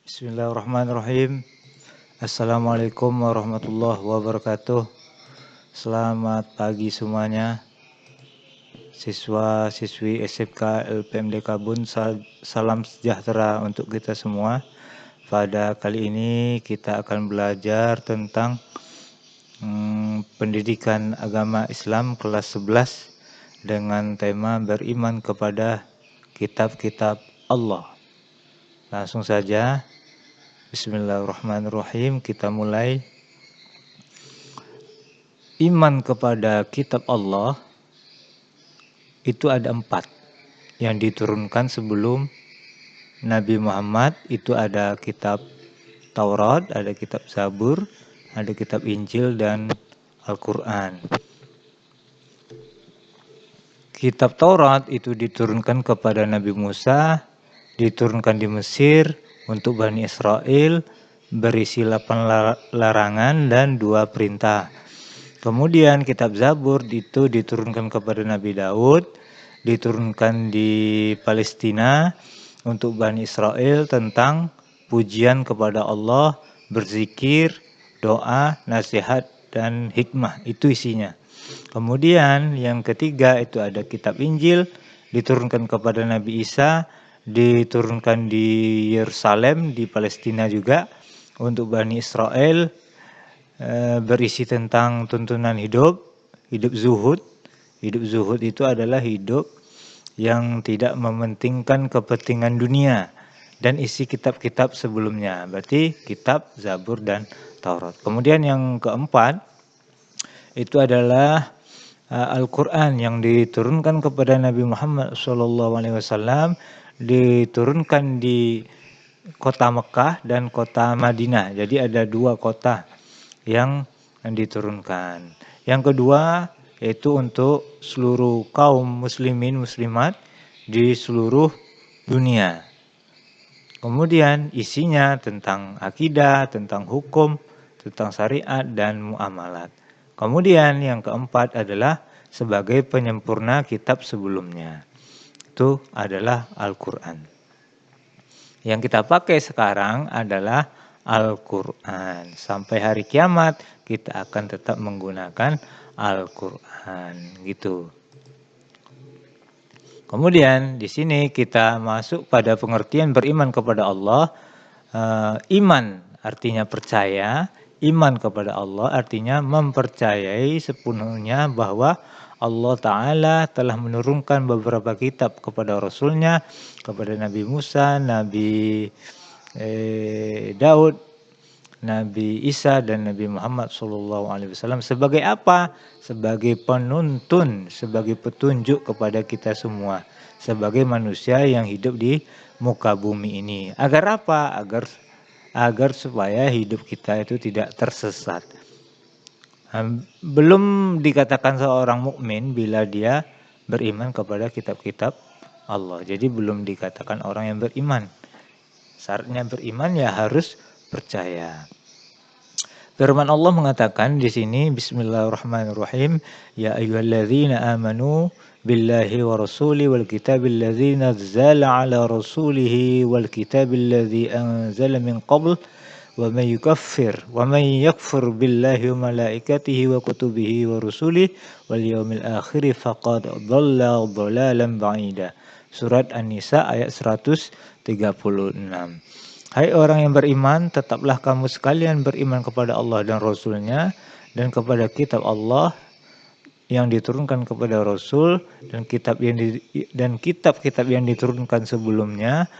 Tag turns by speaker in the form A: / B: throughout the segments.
A: Bismillahirrahmanirrahim. Assalamualaikum warahmatullahi wabarakatuh. Selamat pagi semuanya. Siswa-siswi SMK LPMD Kabun, salam sejahtera untuk kita semua. Pada kali ini kita akan belajar tentang pendidikan agama Islam kelas 11 dengan tema beriman kepada kitab-kitab Allah. Langsung saja. Bismillahirrahmanirrahim, kita mulai. Iman kepada kitab Allah itu ada 4 yang diturunkan sebelum Nabi Muhammad. Itu ada kitab Taurat, ada kitab Zabur, ada kitab Injil, dan Al-Quran. Kitab Taurat itu diturunkan kepada Nabi Musa, diturunkan di Mesir untuk Bani Israel, berisi 8 larangan dan 2 perintah. Kemudian kitab Zabur itu diturunkan kepada Nabi Daud, diturunkan di Palestina untuk Bani Israel tentang pujian kepada Allah, berzikir, doa, nasihat, dan hikmah. Itu isinya. Kemudian yang ketiga itu ada kitab Injil, diturunkan kepada Nabi Isa, diturunkan di Yerusalem, di Palestina juga untuk Bani Israel, berisi tentang tuntunan hidup zuhud. Hidup zuhud itu adalah hidup yang tidak mementingkan kepentingan dunia, dan isi kitab-kitab sebelumnya, berarti kitab Zabur dan Taurat. Kemudian yang keempat itu adalah Al-Quran yang diturunkan kepada Nabi Muhammad SAW, diturunkan di kota Mekah dan kota Madinah. Jadi ada 2 kota yang diturunkan. Yang kedua yaitu untuk seluruh kaum muslimin muslimat di seluruh dunia. Kemudian isinya tentang akidah, tentang hukum, tentang syariat dan muamalat. Kemudian yang keempat adalah sebagai penyempurna kitab sebelumnya. Itu adalah Al-Quran. Yang kita pakai sekarang adalah Al-Quran. Sampai hari kiamat kita akan tetap menggunakan Al-Quran. Gitu. Kemudian di sini kita masuk pada pengertian beriman kepada Allah. Iman artinya percaya. Iman kepada Allah artinya mempercayai sepenuhnya bahwa Allah Ta'ala telah menurunkan beberapa kitab kepada Rasulnya, kepada Nabi Musa, Nabi Daud, Nabi Isa, dan Nabi Muhammad SAW. Sebagai apa? Sebagai penuntun, sebagai petunjuk kepada kita semua, sebagai manusia yang hidup di muka bumi ini. Agar apa? Agar supaya hidup kita itu tidak tersesat. Belum dikatakan seorang mukmin bila dia beriman kepada kitab-kitab Allah. Jadi belum dikatakan orang yang beriman. Syaratnya beriman ya harus percaya. Firman Allah mengatakan di sini, Bismillahirrahmanirrahim, ya ayyuhalladzina amanu billahi wa rasuli wal kitabil ladzi nazzala ala rasulihi wal kitabil ladzi anzala min qabl wa may yakfir billahi wa malaikatihi wa kutubihi wa rusulihi wal yawmil akhir faqad dhalla dhalalan ba'ida. Surat An-Nisa ayat 136. Hai orang yang beriman, tetaplah kamu sekalian beriman kepada Allah dan Rasul-Nya, dan kepada kitab Allah yang diturunkan kepada Rasul, dan kitab-kitab yang diturunkan sebelumnya,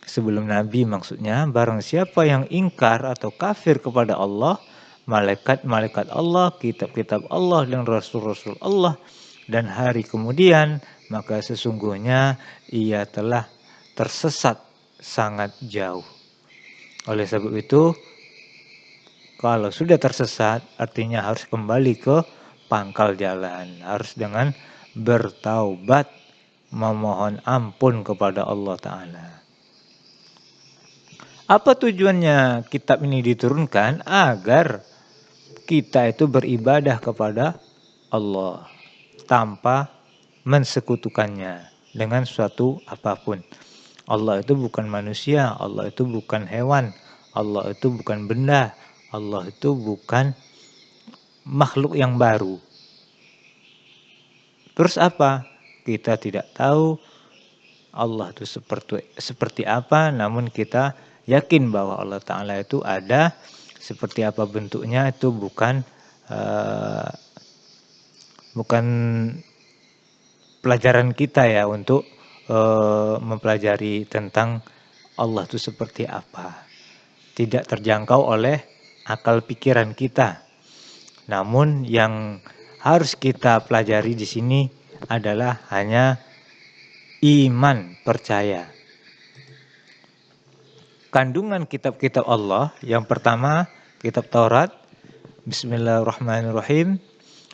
A: sebelum Nabi maksudnya. Barang siapa yang ingkar atau kafir kepada Allah, malaikat-malaikat Allah, kitab-kitab Allah, dan Rasul-Rasul Allah, dan hari kemudian, maka sesungguhnya ia telah tersesat sangat jauh. Oleh sebab itu, kalau sudah tersesat, artinya harus kembali ke pangkal jalan. Harus dengan bertaubat, memohon ampun kepada Allah Ta'ala. Apa tujuannya kitab ini diturunkan? Agar kita itu beribadah kepada Allah tanpa mensekutukannya dengan suatu apapun. Allah itu bukan manusia, Allah itu bukan hewan, Allah itu bukan benda, Allah itu bukan makhluk yang baru. Terus apa? Kita tidak tahu Allah itu seperti apa, namun kita yakin bahwa Allah Ta'ala itu ada, seperti apa bentuknya itu bukan pelajaran kita ya untuk mempelajari tentang Allah itu seperti apa. Tidak terjangkau oleh akal pikiran kita. Namun yang harus kita pelajari di sini adalah hanya iman, percaya. Kandungan kitab-kitab Allah, yang pertama kitab Taurat, Bismillahirrahmanirrahim.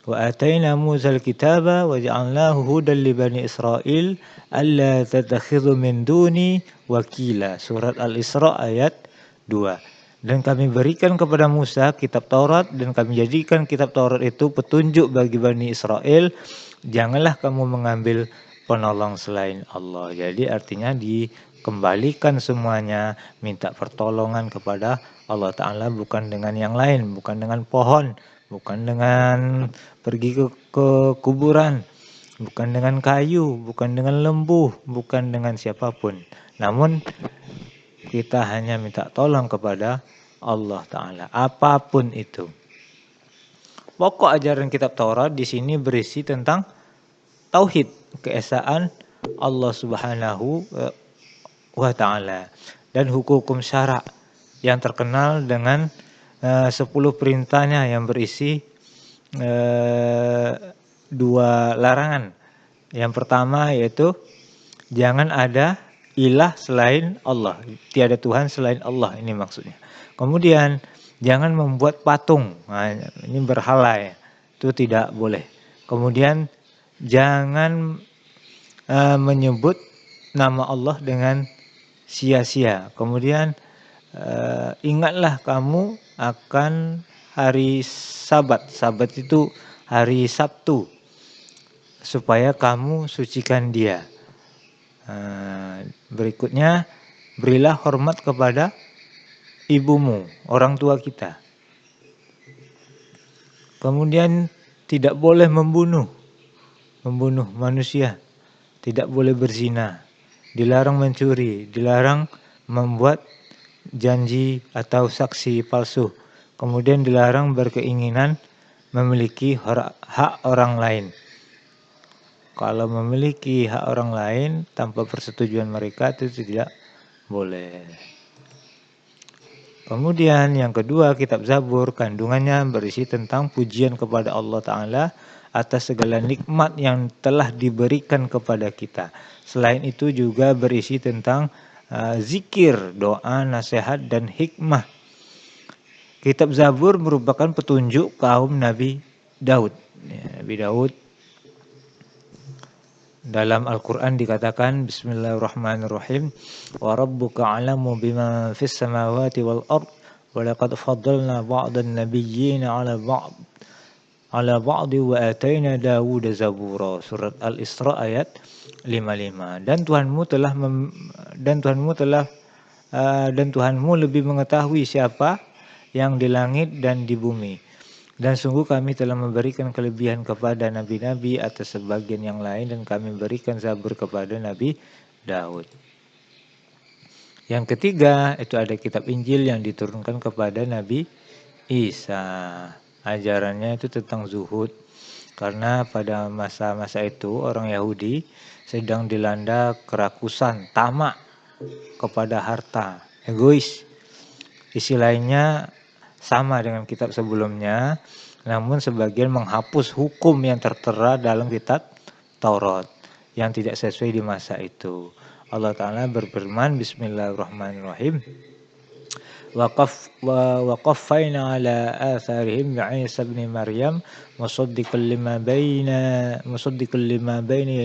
A: Wa atayna Musal kitaba wa ja'alnahu hudan li bani Israil alla tattakhidhu min duni wakila. Surat Al-Isra ayat 2. Dan kami berikan kepada Musa kitab Taurat dan kami jadikan kitab Taurat itu petunjuk bagi Bani Israel. Janganlah kamu mengambil penolong selain Allah. Jadi artinya dikembalikan semuanya, minta pertolongan kepada Allah Ta'ala, bukan dengan yang lain, bukan dengan pohon, bukan dengan pergi ke kuburan, bukan dengan kayu, bukan dengan lembu, bukan dengan siapapun. Namun kita hanya minta tolong kepada Allah Ta'ala, apapun itu. Pokok ajaran kitab Taurat di sini berisi tentang tauhid, keesaan Allah Subhanahu wa Ta'ala, dan hukum-hukum syara yang terkenal dengan 10 perintahnya yang berisi 2 larangan. Yang pertama yaitu jangan ada ilah selain Allah, tiada Tuhan selain Allah, ini maksudnya. Kemudian jangan membuat patung, nah, ini berhala ya, itu tidak boleh. Kemudian jangan menyebut nama Allah dengan sia-sia. Kemudian ingatlah kamu akan hari Sabat. Sabat itu hari Sabtu, supaya kamu sucikan dia. Berikutnya, berilah hormat kepada ibumu, orang tua kita. Kemudian tidak boleh membunuh manusia, tidak boleh berzina, dilarang mencuri, dilarang membuat janji atau saksi palsu. Kemudian dilarang berkeinginan memiliki hak orang lain. Kalau memiliki hak orang lain tanpa persetujuan mereka itu tidak boleh. Kemudian yang kedua, kitab Zabur kandungannya berisi tentang pujian kepada Allah Ta'ala atas segala nikmat yang telah diberikan kepada kita. Selain itu juga berisi tentang zikir, doa, nasihat, dan hikmah. Kitab Zabur merupakan petunjuk kaum Nabi Daud. Nabi Daud dalam Al-Quran dikatakan, Bismillahirrahmanirrahim, wa rabbuka a'lamu bima fis samawati wal ard wa laqad faddalna ba'dan nabiyyina ala ba'di wa atayna Dawuda zabura. Surat Al-Isra ayat 55. Dan Tuhanmu lebih mengetahui siapa yang di langit dan di bumi. Dan sungguh kami telah memberikan kelebihan kepada nabi-nabi atas sebagian yang lain, dan kami berikan Zabur kepada Nabi Daud. Yang ketiga, itu ada kitab Injil yang diturunkan kepada Nabi Isa. Ajarannya itu tentang zuhud. Karena pada masa-masa itu orang Yahudi sedang dilanda kerakusan, tamak kepada harta, egois. Isi lainnya sama dengan kitab sebelumnya, namun sebagian menghapus hukum yang tertera dalam kitab Taurat yang tidak sesuai di masa itu. Allah Ta'ala berfirman, Bismillahirrahmanirrahim, wa qaffayna ala atharihim bi'isa ibn Maryam musaddiqan lima bayna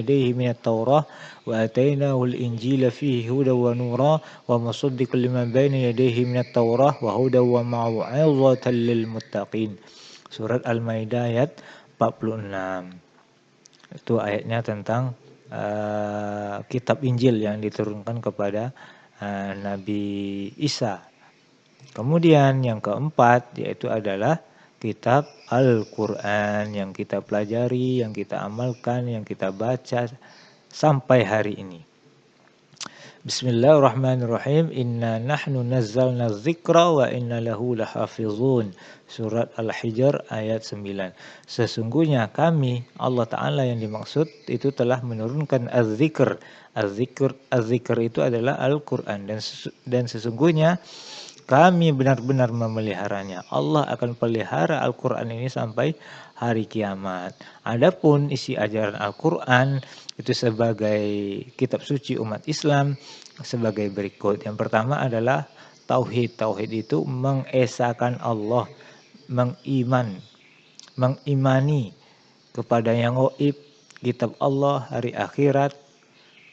A: yadayhi min at-taurah wa atainahu al-injila fihi hudan wa nura wa musaddiqan lima bayna yadayhi min at-taurah wa hudan wa mau'izatan lil muttaqin. Surat Al-Maidah ayat 46. Itu ayatnya tentang kitab Injil yang diturunkan kepada Nabi Isa. Kemudian yang keempat yaitu adalah kitab Al-Quran yang kita pelajari, yang kita amalkan, yang kita baca sampai hari ini. Bismillahirrahmanirrahim. Inna nahnu nazzalna dzikra wa inna lahu lahafizun. Surat Al-Hijr ayat 9. Sesungguhnya kami, Allah Ta'ala yang dimaksud, itu telah menurunkan az-zikr. Az-zikr itu adalah Al-Quran. Dan sesungguhnya kami benar-benar memeliharanya. Allah akan pelihara Al-Quran ini sampai hari kiamat. Adapun isi ajaran Al-Quran itu sebagai kitab suci umat Islam sebagai berikut. Yang pertama adalah tauhid. Tauhid itu mengesahkan Allah, mengimani kepada yang gaib, kitab Allah, hari akhirat,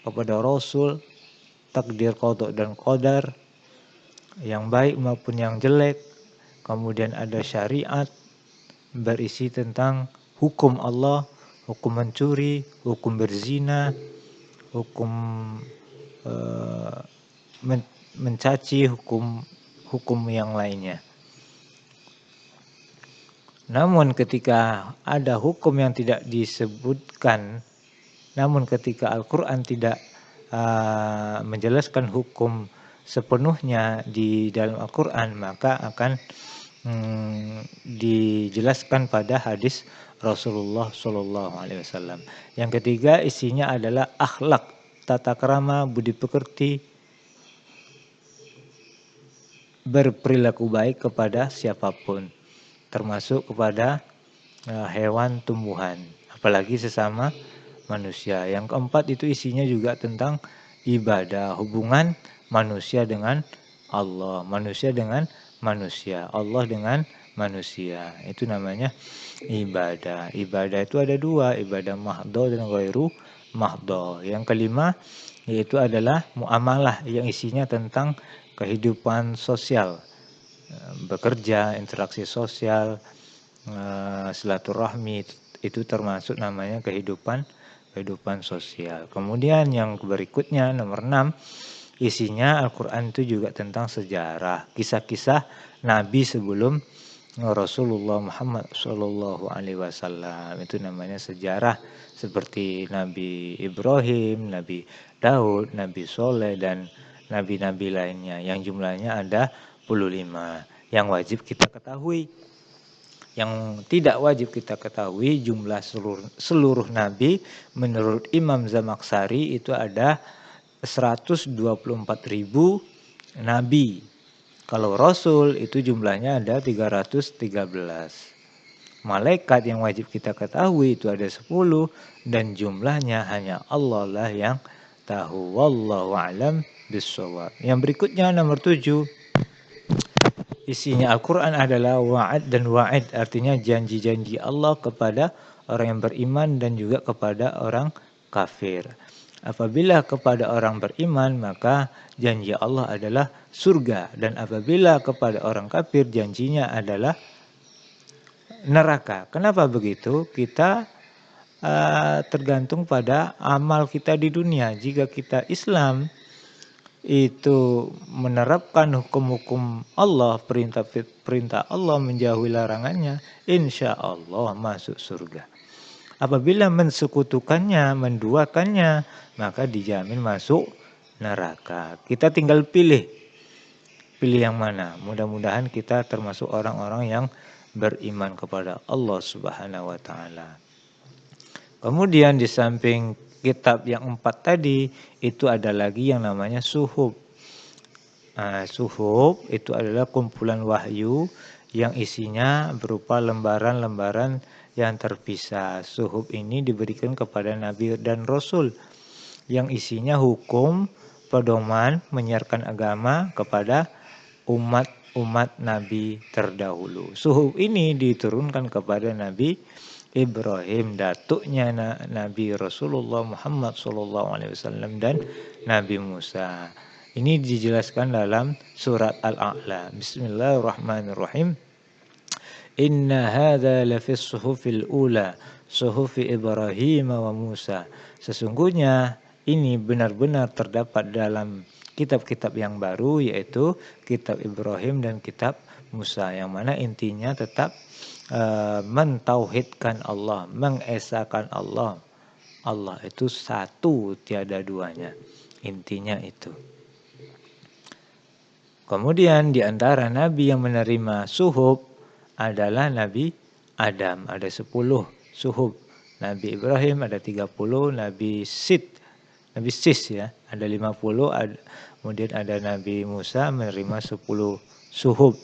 A: kepada Rasul, takdir qada dan qadar, yang baik maupun yang jelek. Kemudian ada syariat berisi tentang hukum Allah, hukum mencuri, hukum berzina, hukum mencaci, hukum yang lainnya. Namun ketika ada hukum yang tidak disebutkan, namun ketika Al-Quran tidak menjelaskan hukum sepenuhnya di dalam Al-Quran, maka akan dijelaskan pada hadis Rasulullah SAW. Yang ketiga isinya adalah akhlak, tata krama, budi pekerti, berperilaku baik kepada siapapun, termasuk kepada hewan, tumbuhan, apalagi sesama manusia. Yang keempat itu isinya juga tentang ibadah, hubungan manusia dengan Allah, manusia dengan manusia, Allah dengan manusia. Itu namanya ibadah. Ibadah itu ada dua, ibadah mahdho dan ghairu mahdho. Yang kelima yaitu adalah muamalah yang isinya tentang kehidupan sosial, bekerja, interaksi sosial, silaturahmi, itu termasuk namanya kehidupan sosial. Kemudian yang berikutnya nomor 6, isinya Al-Quran itu juga tentang sejarah, kisah-kisah Nabi sebelum Rasulullah Muhammad SAW. Itu namanya sejarah, seperti Nabi Ibrahim, Nabi Daud, Nabi Soleh, dan nabi-nabi lainnya yang jumlahnya ada 25 yang wajib kita ketahui. Yang tidak wajib kita ketahui jumlah seluruh nabi menurut Imam Zamakhsyari itu ada 124.000 nabi. Kalau rasul itu jumlahnya ada 313. Malaikat yang wajib kita ketahui itu ada 10 dan jumlahnya hanya Allah lah yang tahu. Wallahu a'lam bishawab. Yang berikutnya nomor 7. Isinya Al-Quran adalah wa'ad dan wa'id, artinya janji-janji Allah kepada orang yang beriman dan juga kepada orang kafir. Apabila kepada orang beriman maka janji Allah adalah surga, dan apabila kepada orang kafir janjinya adalah neraka. Kenapa begitu? Kita tergantung pada amal kita di dunia. Jika kita Islam itu menerapkan hukum-hukum Allah, perintah Allah, menjauhi larangannya, insya Allah masuk surga. Apabila mensekutukannya, menduakannya, maka dijamin masuk neraka. Kita tinggal pilih yang mana. Mudah-mudahan kita termasuk orang-orang yang beriman kepada Allah Subhanahu wa Ta'ala. Kemudian di samping kitab yang 4 tadi, itu ada lagi yang namanya suhuf. Suhuf itu adalah kumpulan wahyu yang isinya berupa lembaran-lembaran yang terpisah. Suhuf ini diberikan kepada Nabi dan Rasul yang isinya hukum, pedoman, menyiarkan agama kepada umat Nabi terdahulu. Suhuf ini diturunkan kepada Nabi Ibrahim, datuknya Nabi Rasulullah Muhammad SAW, dan Nabi Musa. Ini dijelaskan dalam surat Al-A'la. Bismillahirrahmanirrahim. Inna hadza lafis suhufil ula suhufi Ibrahim wa Musa. Sesungguhnya ini benar-benar terdapat dalam kitab-kitab yang baru, yaitu kitab Ibrahim dan kitab Musa, yang mana intinya tetap mentauhidkan Allah, mengesahkan Allah. Allah itu satu, tiada duanya. Intinya itu. Kemudian di antara nabi yang menerima suhuf adalah Nabi Adam, ada 10 suhuf. Nabi Ibrahim ada 30, Nabi Sis ya, ada 50, kemudian ada Nabi Musa menerima 10 suhuf.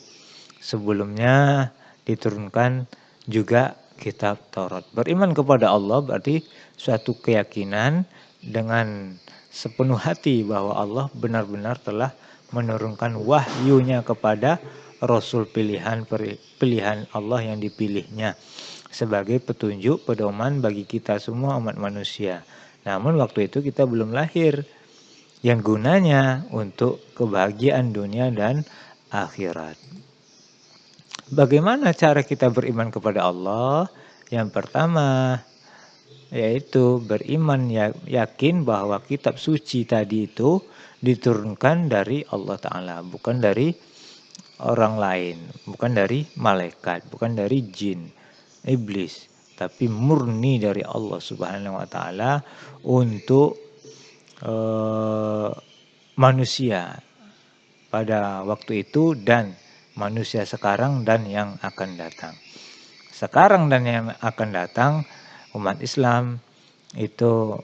A: Sebelumnya diturunkan juga kitab Taurat. Beriman kepada Allah berarti suatu keyakinan dengan sepenuh hati bahwa Allah benar-benar telah menurunkan wahyunya kepada Rasul pilihan Allah yang dipilihnya sebagai petunjuk pedoman bagi kita semua umat manusia. Namun waktu itu kita belum lahir, yang gunanya untuk kebahagiaan dunia dan akhirat. Bagaimana cara kita beriman kepada Allah? Yang pertama yaitu beriman yakin bahwa kitab suci tadi itu diturunkan dari Allah Ta'ala, bukan dari orang lain, bukan dari malaikat, bukan dari jin, iblis, tapi murni dari Allah Subhanahu wa Ta'ala untuk manusia pada waktu itu dan manusia sekarang dan yang akan datang. Sekarang dan yang akan datang, umat Islam itu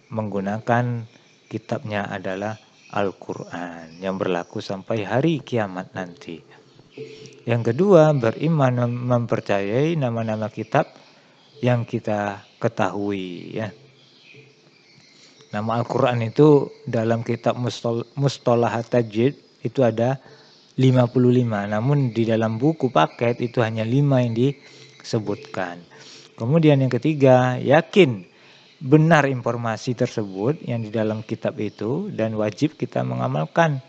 A: menggunakan kitabnya adalah Al-Quran yang berlaku sampai hari kiamat nanti. Yang kedua, beriman mempercayai nama-nama kitab yang kita ketahui ya. Nama Al-Quran itu dalam kitab Mustalahat Tajwid itu ada 55, namun di dalam buku paket itu hanya 5 yang disebutkan. Kemudian yang ketiga, yakin benar informasi tersebut yang di dalam kitab itu dan wajib kita mengamalkan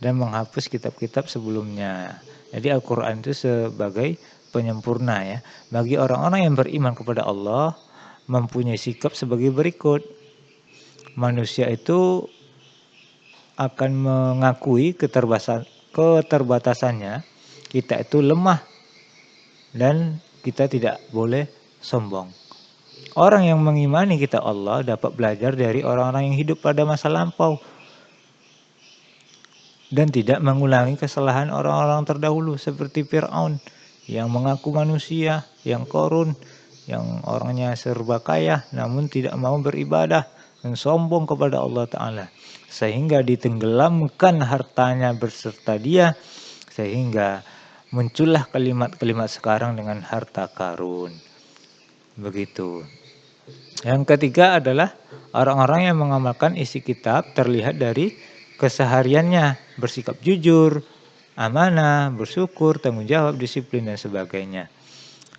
A: dan menghapus kitab-kitab sebelumnya. Jadi Al-Quran itu sebagai penyempurna ya. Bagi orang-orang yang beriman kepada Allah mempunyai sikap sebagai berikut. Manusia itu akan mengakui keterbatasannya, kita itu lemah dan kita tidak boleh sombong. Orang yang mengimani kitab Allah dapat belajar dari orang-orang yang hidup pada masa lampau dan tidak mengulangi kesalahan orang-orang terdahulu seperti Fir'aun yang mengaku manusia, yang korun, yang orangnya serba kaya namun tidak mau beribadah dan sombong kepada Allah Ta'ala. Sehingga ditenggelamkan hartanya berserta dia, sehingga muncullah kalimat-kalimat sekarang dengan harta karun. Begitu. Yang ketiga adalah orang-orang yang mengamalkan isi kitab terlihat dari kesehariannya, bersikap jujur, amanah, bersyukur, tanggung jawab, disiplin dan sebagainya.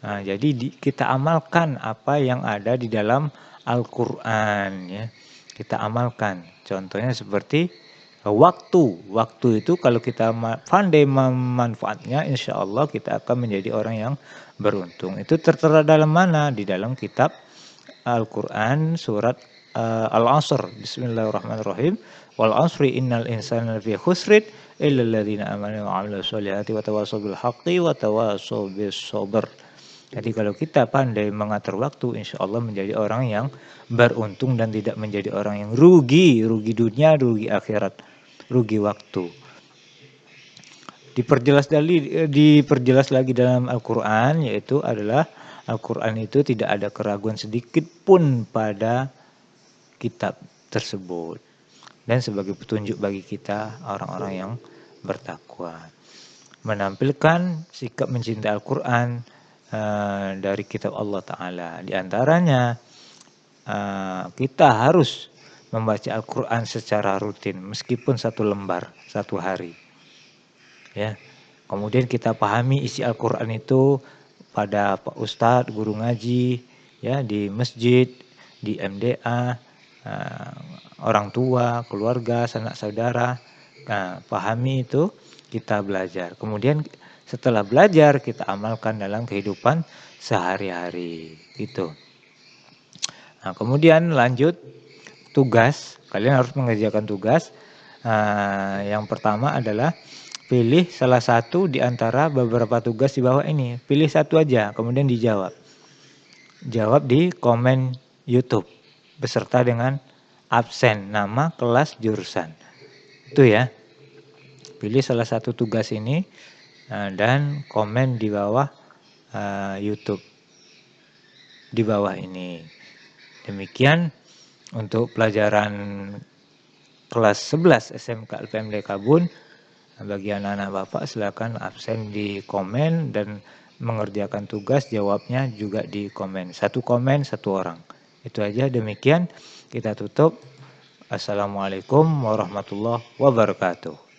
A: Nah, jadi kita amalkan apa yang ada di dalam Al-Quran ya. Kita amalkan. Contohnya seperti waktu itu kalau kita pandai memanfaatnya, insya Allah kita akan menjadi orang yang beruntung. Itu tertera dalam mana? Di dalam kitab Al-Quran surat Al-Asr. Bismillahirrahmanirrahim. Wal asri innal insana lafi khusrin illa alladziina aamanu wa 'amilus sholihati wa tawassaw bil haqqi wa tawassaw bis sabr. Jadi kalau kita pandai mengatur waktu, insya Allah menjadi orang yang beruntung dan tidak menjadi orang yang rugi dunia, rugi akhirat, rugi waktu. Diperjelas lagi dalam Al-Quran, yaitu adalah Al-Quran itu tidak ada keraguan sedikit pun pada kitab tersebut. Dan sebagai petunjuk bagi kita orang-orang yang bertakwa. Menampilkan sikap mencintai Al-Quran dari kitab Allah Ta'ala. Di antaranya kita harus membaca Al-Quran secara rutin meskipun 1 lembar 1 hari ya. Kemudian kita pahami isi Al-Quran itu pada Pak Ustadz, guru ngaji ya, di masjid, di MDA, orang tua, keluarga, sanak saudara. Nah, pahami itu kita belajar. Kemudian setelah belajar kita amalkan dalam kehidupan sehari-hari, gitu. Nah, kemudian lanjut tugas, kalian harus mengerjakan tugas. Yang pertama adalah pilih salah satu di antara beberapa tugas di bawah ini. Pilih satu aja, kemudian dijawab. Jawab di komen YouTube beserta dengan absen, nama, kelas, jurusan. Itu ya. Pilih salah satu tugas ini dan komen di bawah YouTube di bawah ini. Demikian untuk pelajaran kelas 11 SMK LPMD Kabun. Bagi anak-anak Bapak silakan absen di komen dan mengerjakan tugas jawabnya juga di komen. Satu komen satu orang. Itu aja, demikian kita tutup. Assalamualaikum warahmatullahi wabarakatuh.